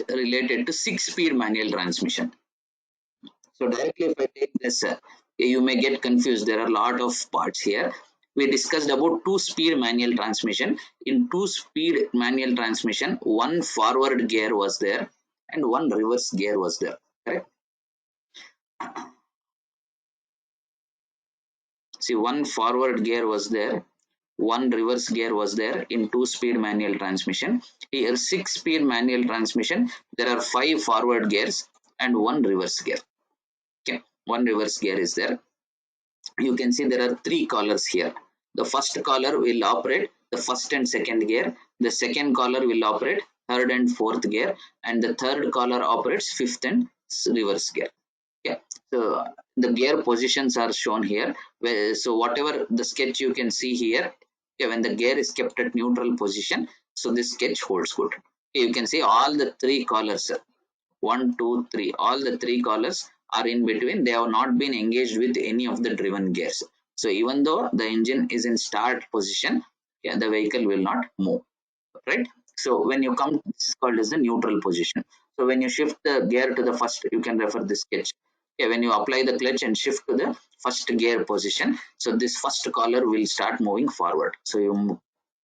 related to 6-speed manual transmission. So directly if I take this, you may get confused. There are a lot of parts here. We discussed about 2-speed manual transmission. In 2-speed manual transmission, one forward gear was there and one reverse gear was there. Correct? See, one forward gear was there, one reverse gear was there in 2-speed manual transmission. Here 6-speed manual transmission, there are 5 forward gears and one reverse gear. Okay, one reverse gear is there. You can see there are 3 collars here. The first collar will operate the first and second gear. The second collar will operate third and fourth gear, and the third collar operates fifth and reverse gear. Okay, so the gear positions are shown here. So whatever the sketch you can see here, okay, when the gear is kept at neutral position, so this sketch holds good. Okay, you can see all the 3 collars, 1, 2, 3, all the 3 collars are in between. They have not been engaged with any of the driven gears. So even though the engine is in start position, yeah, the vehicle will not move, right? So when you come, this is called as the neutral position. So when you shift the gear to the first, you can refer this sketch. Okay, when you apply the clutch and shift to the first gear position, so this first collar will start moving forward. So you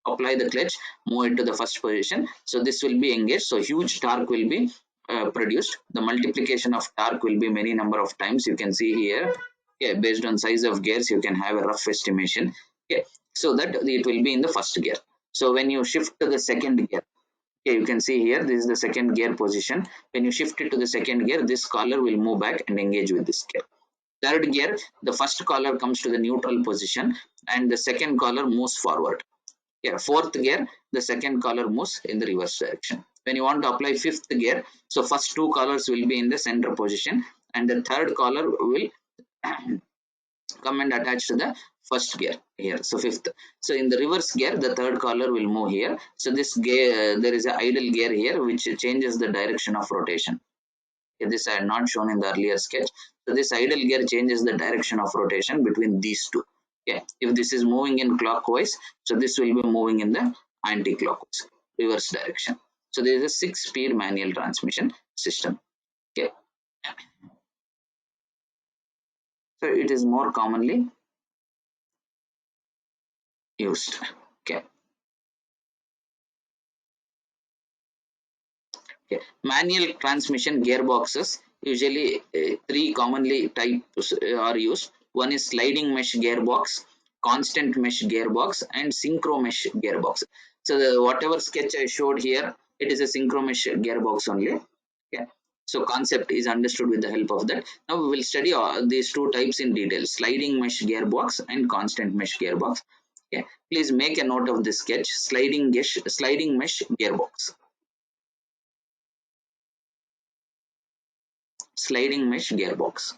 apply the clutch, move it to the first position. So this will be engaged. So huge torque will be produced. The multiplication of torque will be many number of times. You can see here. Okay, based on size of gears, you can have a rough estimation. Okay, so that it will be in the first gear. So when you shift to the second gear, okay, you can see here this is the second gear position. When you shift it to the second gear, this collar will move back and engage with this gear. Third gear, the first collar comes to the neutral position and the second collar moves forward. Yeah, fourth gear, the second collar moves in the reverse direction. When you want to apply fifth gear, so first 2 collars will be in the center position and the third collar will come and attach to the first gear here. So fifth. So in the reverse gear, the third collar will move here. So this gear, there is an idle gear here which changes the direction of rotation. Okay, this I had not shown in the earlier sketch. So this idle gear changes the direction of rotation between these two. Okay, if this is moving in clockwise, so this will be moving in the anti-clockwise, reverse direction. So there is a 6-speed manual transmission system. Okay, so it is more commonly used. Okay. Okay. Manual transmission gearboxes, usually 3 commonly types are used. One is sliding mesh gearbox, constant mesh gearbox, and synchro mesh gearbox. So whatever sketch I showed here, it is a synchro mesh gearbox only. Okay. So concept is understood with the help of that. Now we will study these 2 types in detail: sliding mesh gearbox and constant mesh gearbox. Okay. Please make a note of this sketch: sliding mesh gearbox. Sliding mesh gearbox.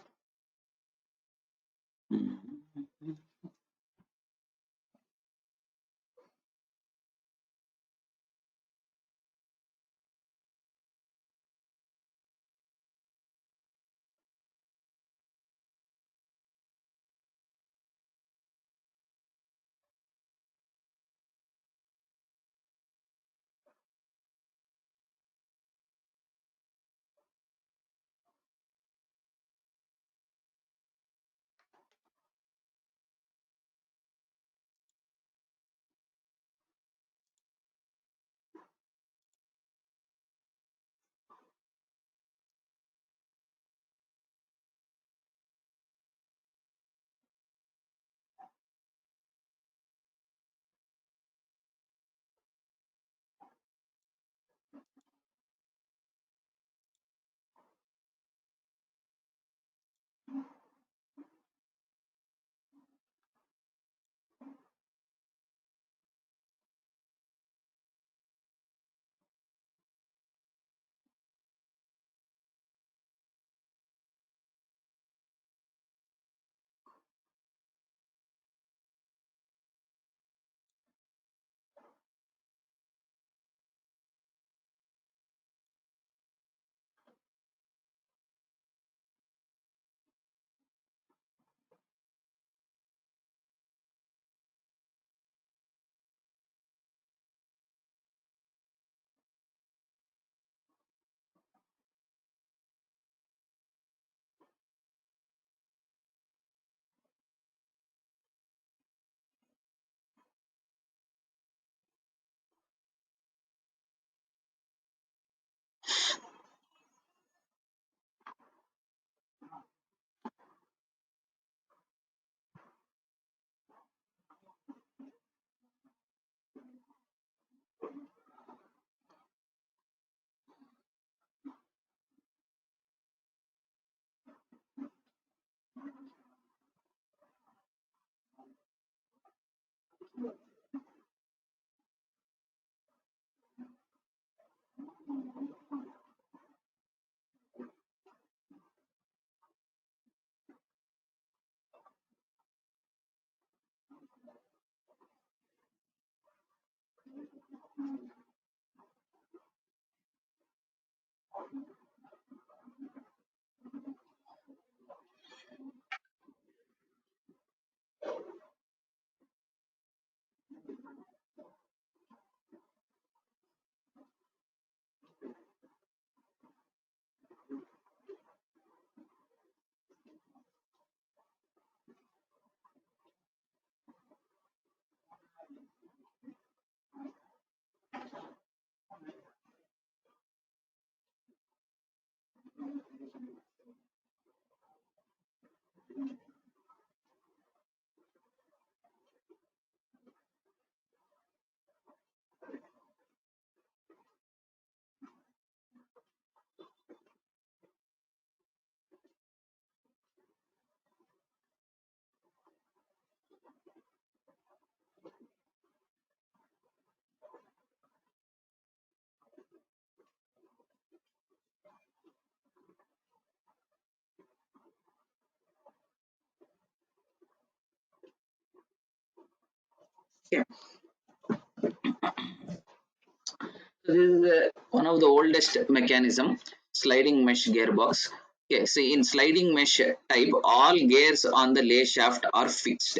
So this is one of the oldest mechanism, sliding mesh gearbox. Okay, see in sliding mesh type, all gears on the lay shaft are fixed.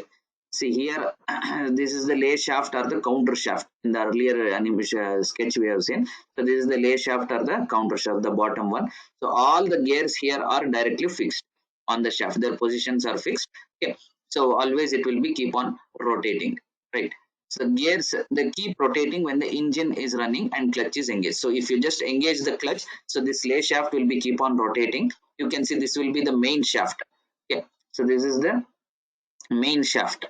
See here, this is the lay shaft or the counter shaft. In the earlier animation sketch we have seen. So this is the lay shaft or the counter shaft, the bottom one. So all the gears here are directly fixed on the shaft. Their positions are fixed. Okay, so always it will be keep on rotating, right? So gears they keep rotating when the engine is running and clutch is engaged. So if you just engage the clutch, so this lay shaft will be keep on rotating. You can see this will be the main shaft. Okay, so this is the main shaft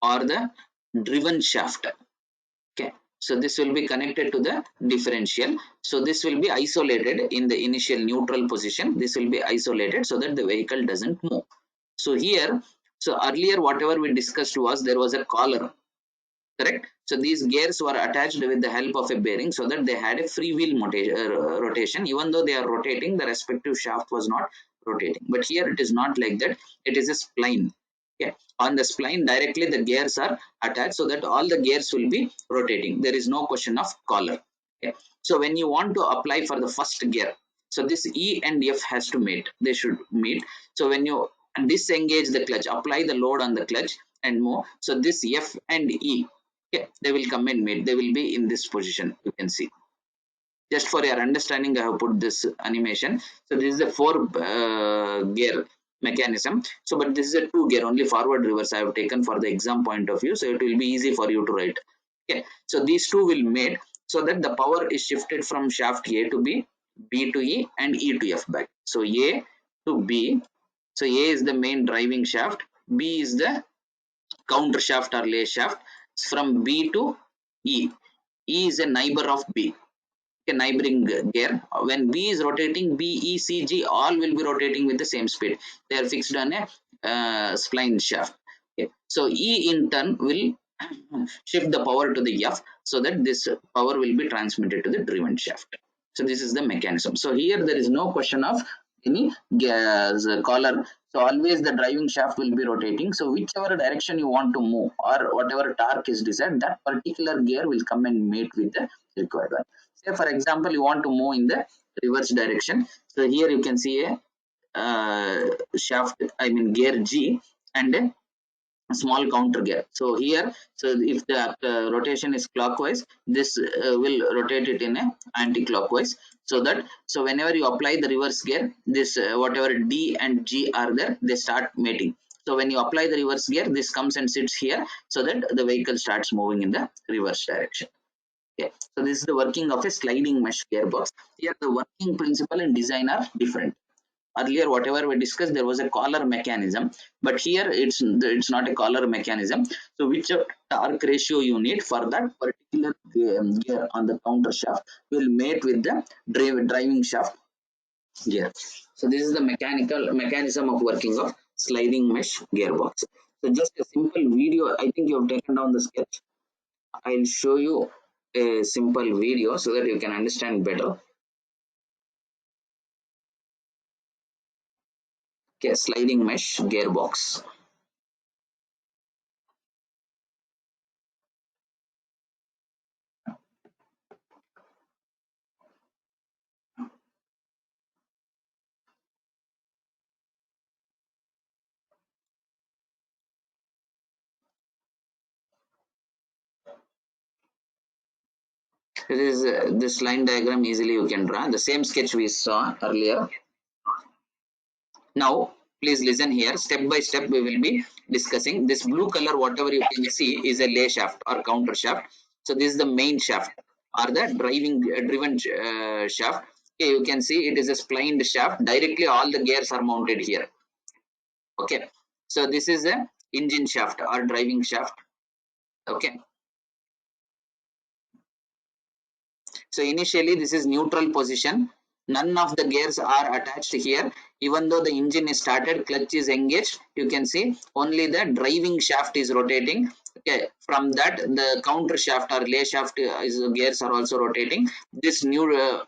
or the driven shaft. Okay, so this will be connected to the differential. So this will be isolated in the initial neutral position. This will be isolated so that the vehicle doesn't move. So here, so earlier whatever we discussed was there was a collar, correct? So these gears were attached with the help of a bearing so that they had a free wheel rotation. Even though they are rotating, the respective shaft was not rotating. But here it is not like that. It is a spline. Okay. On the spline directly the gears are attached so that all the gears will be rotating. There is no question of collar. Okay. So when you want to apply for the first gear, so this E and F has to meet. They should meet. So when you disengage the clutch, apply the load on the clutch and move. So this F and E, okay, they will come and meet. They will be in this position. You can see. Just for your understanding, I have put this animation. So this is a four gear mechanism. So, but this is a two gear, only forward reverse I have taken for the exam point of view. So it will be easy for you to write. Okay. So these two will mate so that the power is shifted from shaft A to B, B to E, and E to F back. So A to B. So A is the main driving shaft. B is the counter shaft or lay shaft. From B to E. E is a neighbor of B, a neighboring gear. When B is rotating, B, E, C, G all will be rotating with the same speed. They are fixed on a spline shaft. Okay. So E in turn will shift the power to the F so that this power will be transmitted to the driven shaft. So this is the mechanism. So here there is no question of any gas collar. So always the driving shaft will be rotating. So whichever direction you want to move or whatever torque is desired, that particular gear will come and mate with the required one. Say for example, you want to move in the reverse direction. So here you can see a shaft, I mean gear G and a small counter gear. So here, so if the rotation is clockwise, this will rotate it in a anti-clockwise. So that, so whenever you apply the reverse gear, this whatever D and G are there, they start mating. So when you apply the reverse gear, this comes and sits here so that the vehicle starts moving in the reverse direction. Okay. So this is the working of a sliding mesh gearbox. Here the working principle and design are different. Earlier whatever we discussed, there was a collar mechanism, but here it's not a collar mechanism. So which torque ratio you need for that particular gear on the counter shaft will mate with the driving shaft gear. So this is the mechanical mechanism of working of sliding mesh gearbox. So just a simple video, I think you have taken down the sketch. I'll show you a simple video so that you can understand better. Okay, sliding mesh gearbox. This line diagram easily you can draw. The same sketch we saw earlier. Now, please listen here. Step by step, we will be discussing. This blue color, whatever you can see, is a lay shaft or counter shaft. So this is the main shaft or the driven shaft. Okay, you can see it is a splined shaft. Directly, all the gears are mounted here. Okay. So this is a engine shaft or driving shaft. Okay. So initially this is neutral position. None of the gears are attached here. Even though the engine is started, clutch is engaged. You can see only the driving shaft is rotating. Okay, from that the counter shaft or lay shaft gears are also rotating. This new,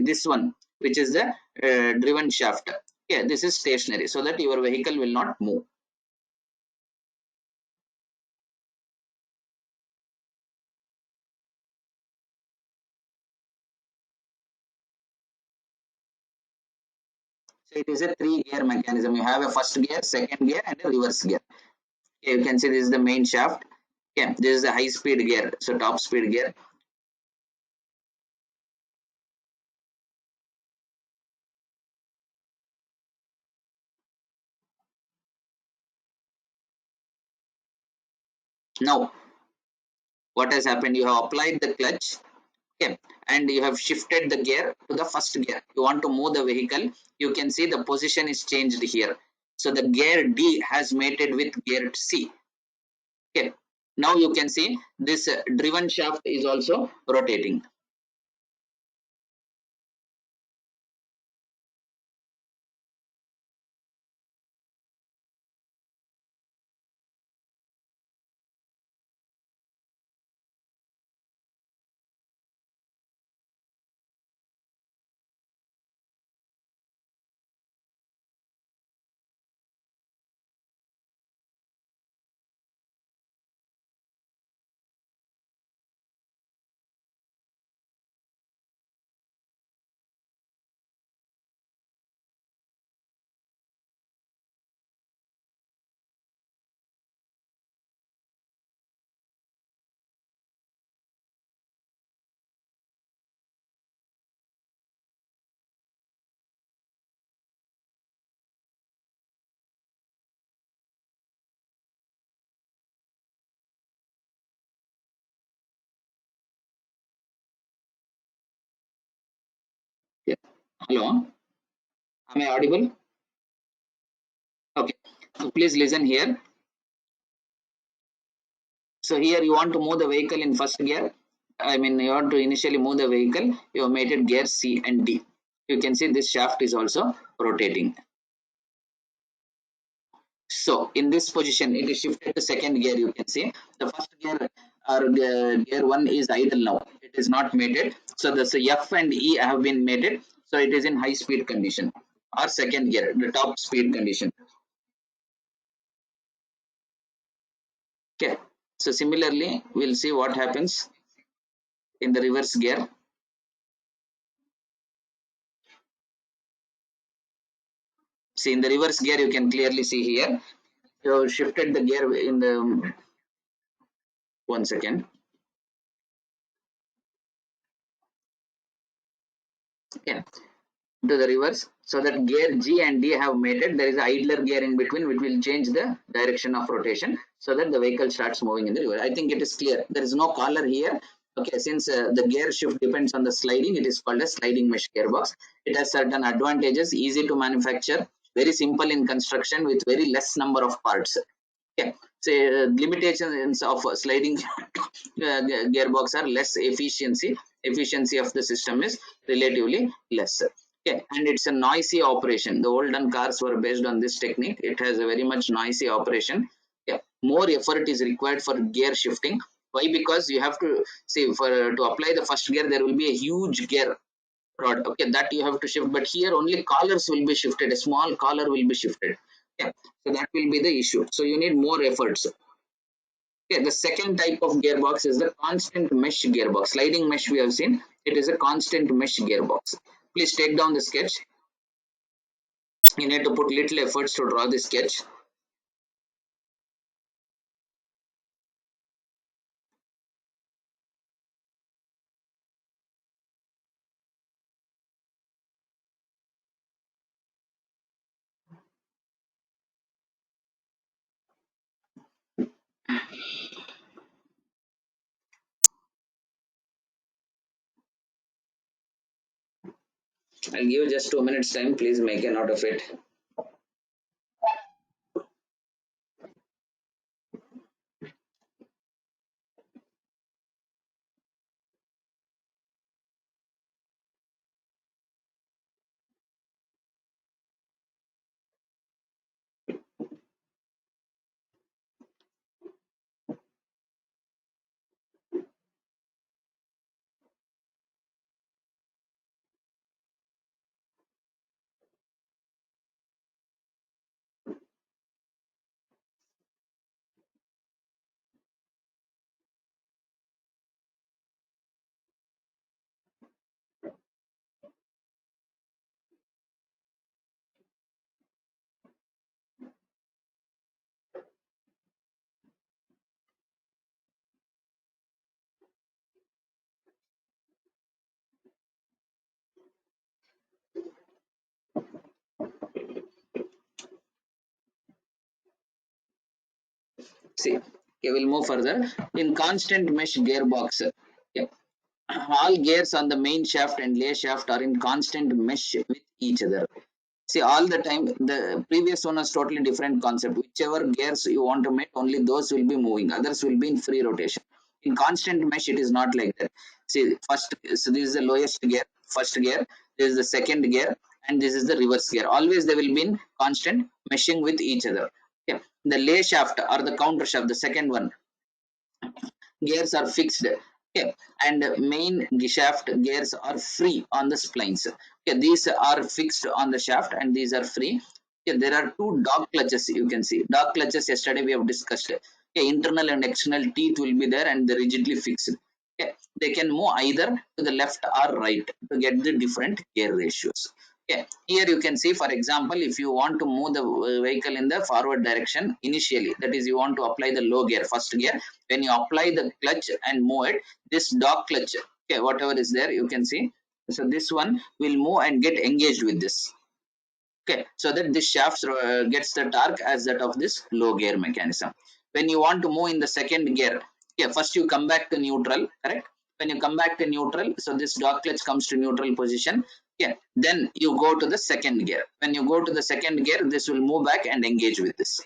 this one which is the driven shaft. Okay, this is stationary so that your vehicle will not move. So it is a three gear mechanism. You have a first gear, second gear, and a reverse gear. Okay, you can see this is the main shaft. Okay, this is the high speed gear. So top speed gear. Now, what has happened? You have applied the clutch. Okay, and you have shifted the gear to the first gear. You want to move the vehicle. You can see the position is changed here. So the gear D has mated with gear C. Okay, now you can see this driven shaft is also rotating. Yeah. Hello, am I audible? Okay, so please listen here. So here you want to move the vehicle in first gear. I mean, you want to initially move the vehicle. You have made it gear C and D. You can see this shaft is also rotating. So in this position, it is shifted to second gear. You can see the first gear or gear one is idle now. It is not mated. So the F and E have been mated. So it is in high speed condition or second gear, the top speed condition. Okay. So similarly, we'll see what happens in the reverse gear. See in the reverse gear, you can clearly see here. You shifted the gear in the 1 second. Yeah, to the reverse. So that gear G and D have mated. There is an idler gear in between, which will change the direction of rotation so that the vehicle starts moving in the reverse. I think it is clear. There is no collar here. Okay, since the gear shift depends on the sliding, it is called a sliding mesh gearbox. It has certain advantages, easy to manufacture, very simple in construction with very less number of parts. Okay, say limitations of sliding gearbox are less efficiency of the system is relatively less. Okay, and it's a noisy operation. The olden cars were based on this technique. It has a very much noisy operation. Yeah, more effort is required for gear shifting. Why? Because you have to see, for to apply the first gear there will be a huge gear rod. Okay, that you have to shift, but here only collars will be shifted. A small collar will be shifted. Yeah, so that will be the issue. So you need more efforts. Okay, the second type of gearbox is the constant mesh gearbox. Sliding mesh we have seen. It is a constant mesh gearbox. Please take down the sketch. You need to put little efforts to draw the sketch. I'll give you just 2 minutes time. Please make a note of it. See, okay, we'll move further. In constant mesh gearbox, okay, all gears on the main shaft and lay shaft are in constant mesh with each other. See, all the time, the previous one was totally different concept. Whichever gears you want to make, only those will be moving. Others will be in free rotation. In constant mesh, it is not like that. See, first, so this is the lowest gear, first gear. This is the second gear, and this is the reverse gear. Always they will be in constant meshing with each other. Okay. The lay shaft or the counter shaft, the second one, gears are fixed, okay, and main shaft gears are free on the splines. Okay, these are fixed on the shaft and these are free. Okay, there are two dog clutches. You can see dog clutches, yesterday we have discussed. Okay, internal and external teeth will be there and they're rigidly fixed. Okay, they can move either to the left or right to get the different gear ratios. Okay, here you can see, for example, if you want to move the vehicle in the forward direction initially, that is you want to apply the low gear, first gear. When you apply the clutch and move it, this dog clutch, okay, whatever is there, you can see, so this one will move and get engaged with this. Okay, so that this shaft gets the torque as that of this low gear mechanism. When you want to move in the second gear, okay, first you come back to neutral, correct? When you come back to neutral, so this dog clutch comes to neutral position. Okay, then you go to the second gear. When you go to the second gear, this will move back and engage with this.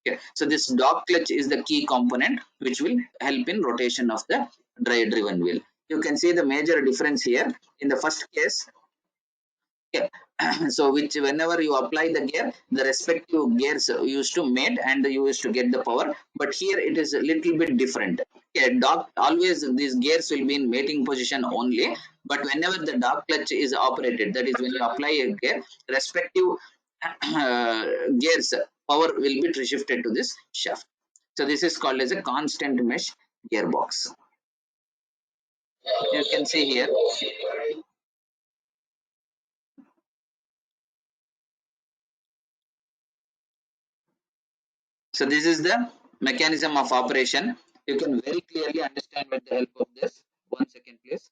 Okay, so this dog clutch is the key component which will help in rotation of the driven wheel. You can see the major difference here. In the first case, okay, so which whenever you apply the gear, the respective gears used to mate and you used to get the power, but here it is a little bit different. Okay, dog, always these gears will be in mating position only, but whenever the dog clutch is operated, that is when you apply a gear, respective gears power will be shifted to this shaft. So this is called as a constant mesh gearbox. You can see here. So this is the mechanism of operation. You can very clearly understand with the help of this. 1 second, please.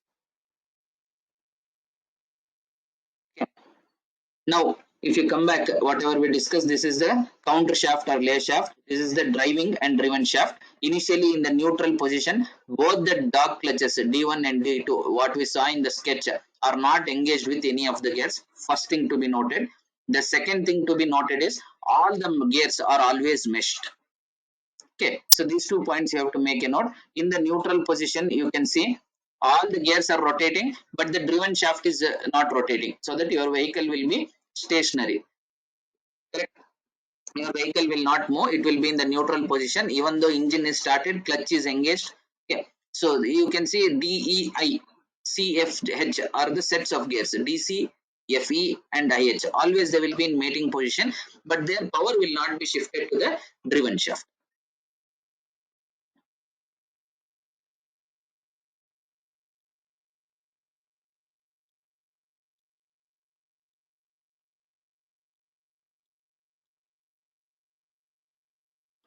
Okay. Now, if you come back, whatever we discussed, this is the counter shaft or lay shaft. This is the driving and driven shaft. Initially in the neutral position, both the dog clutches D1 and D2, what we saw in the sketch, are not engaged with any of the gears. First thing to be noted. The second thing to be noted is all the gears are always meshed. Okay, so these 2 points you have to make a note. In the neutral position, you can see all the gears are rotating, but the driven shaft is not rotating, so that your vehicle will be stationary. Correct? Your vehicle will not move; it will be in the neutral position, even though engine is started, clutch is engaged. Okay, so you can see D, E, I, C, F, H are the sets of gears. D, C, F, E, and I, H. Always they will be in mating position, but their power will not be shifted to the driven shaft.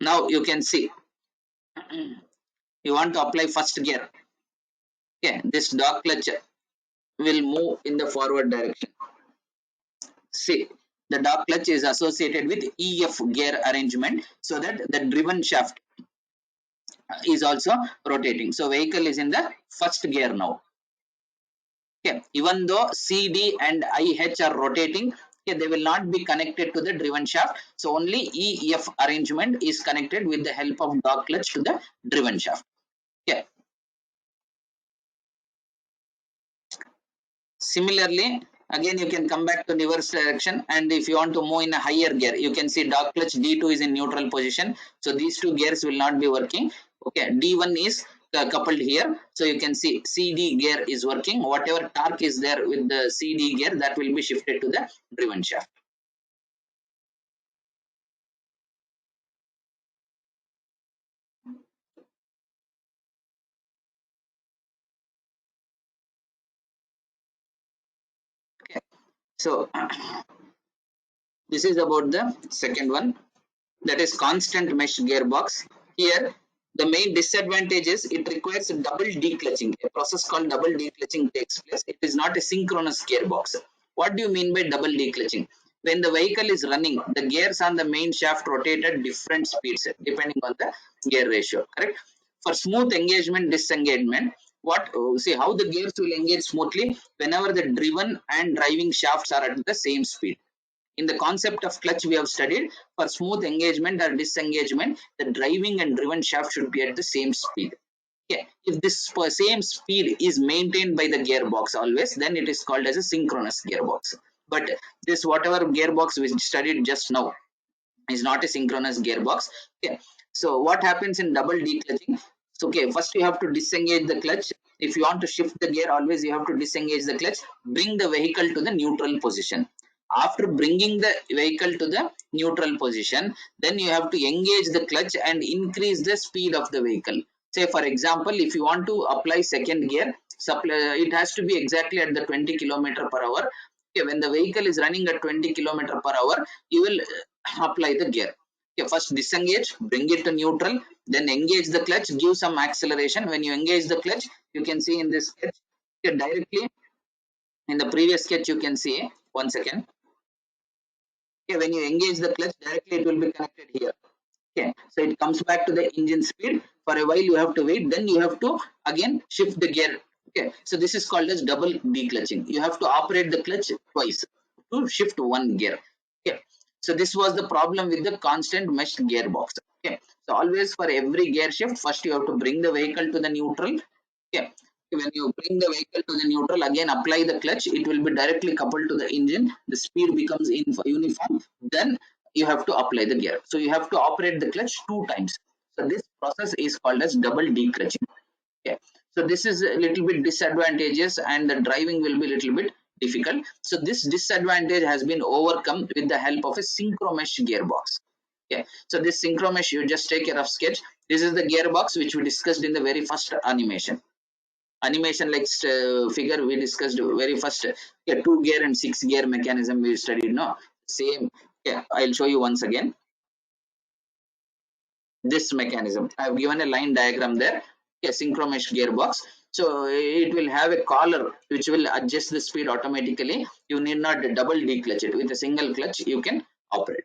Now you can see, you want to apply first gear. Okay, this dog clutch will move in the forward direction. See, the dog clutch is associated with EF gear arrangement, so that the driven shaft is also rotating. So vehicle is in the first gear now. Okay, even though C, D and I, H are rotating, okay, they will not be connected to the driven shaft. So only EF arrangement is connected with the help of dog clutch to the driven shaft. Okay. Similarly, again you can come back to reverse direction, and if you want to move in a higher gear, you can see dog clutch D2 is in neutral position. So these two gears will not be working. Okay, D1 is coupled here. So you can see CD gear is working. Whatever torque is there with the CD gear, that will be shifted to the driven shaft. Okay. So this is about the second one, that is constant mesh gearbox. Here the main disadvantage is it requires double declutching. A process called double declutching takes place. It is not a synchronous gearbox. What do you mean by double declutching? when the vehicle is running, the gears on the main shaft rotate at different speeds depending on the gear ratio, correct? For smooth engagement, disengagement, what see how the gears will engage smoothly whenever the driven and driving shafts are at the same speed. In the concept of clutch we have studied, for smooth engagement or disengagement, the driving and driven shaft should be at the same speed. Okay, if this same speed is maintained by the gearbox always, then it is called as a synchronous gearbox. But this whatever gearbox we studied just now is not a synchronous gearbox. Okay, so what happens in double declutching? So okay, first you have to disengage the clutch. If you want to shift the gear, always you have to disengage the clutch, bring the vehicle to the neutral position. After bringing the vehicle to the neutral position, then you have to engage the clutch and increase the speed of the vehicle. Say for example, if you want to apply second gear, it has to be exactly at the 20 kilometer per hour. Okay, when the vehicle is running at 20 kilometer per hour, you will apply the gear. Okay, first disengage, bring it to neutral, then engage the clutch, give some acceleration. When you engage the clutch, you can see in this sketch, okay, directly in the previous sketch you can see, one second. Okay, when you engage the clutch directly, it will be connected here. Okay, so it comes back to the engine speed. For a while you have to wait, then you have to again shift the gear. Okay, so this is called as double declutching. You have to operate the clutch twice to shift one gear. Okay, so this was the problem with the constant meshed gearbox. Okay, so always for every gear shift, first you have to bring the vehicle to the neutral. Okay, when you bring the vehicle to the neutral, again apply the clutch, it will be directly coupled to the engine, the speed becomes uniform, then you have to apply the gear. So you have to operate the clutch two times. So this process is called as double declutching. Okay, so this is a little bit disadvantageous and the driving will be a little bit difficult. So this disadvantage has been overcome with the help of a synchromesh gearbox. Okay, so this synchromesh, you just take a rough sketch. This is the gearbox which we discussed in the very first animation, like figure we discussed very first. Yeah, 2 gear and 6 gear mechanism we studied, no, same. Yeah, I'll show you once again this mechanism. I've given a line diagram there. Yeah, synchromesh gearbox. So it will have a collar which will adjust the speed automatically. You need not double declutch it. With a single clutch you can operate.